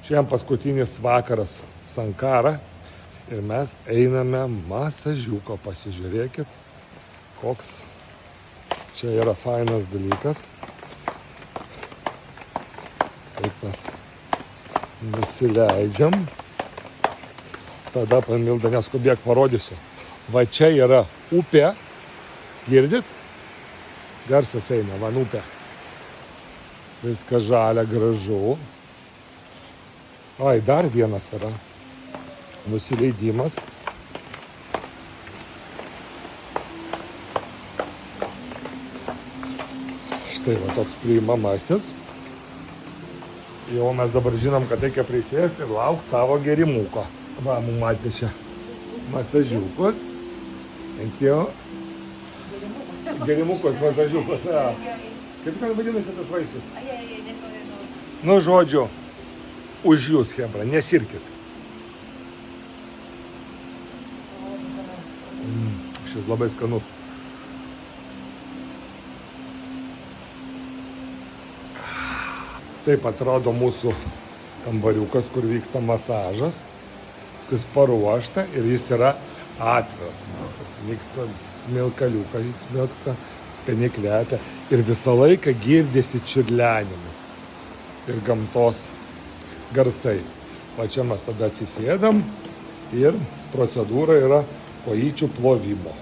Šiandien paskutinis vakaras Sankara ir mes einame masažiuko. Pasižiūrėkit, koks čia yra fainas dalykas. Taip mes nusileidžiam. Tada Milda neskubėk, parodysiu. Va čia yra upė. Girdit? Garsas eina, van upė. Viskas žalia, gražu. Ai, dar vienas yra nusileidimas. Štai va toks priimamasis. Jau mes dabar žinom, kad reikia prisėsti ir laukti savo gerimuko. Va, mums atnešė masažiukus. Thank you. Gerimukus, masažiukus. Kaip kad vadinasi tas vaisius? Nu, žodžiu, už jūs, hebra, nesirkit. Šis labai skanus. Taip atrodo mūsų kambariukas, kur vyksta masažas. Jis paruošta ir jis yra atviras. Vyksta smilkaliukai, smilksta, skaniai kvepia. Ir visą laiką girdėsi čiurlenimas ir gamtos garsai. O čia mes tada atsisėdam ir procedūra yra kojyčių plovimo.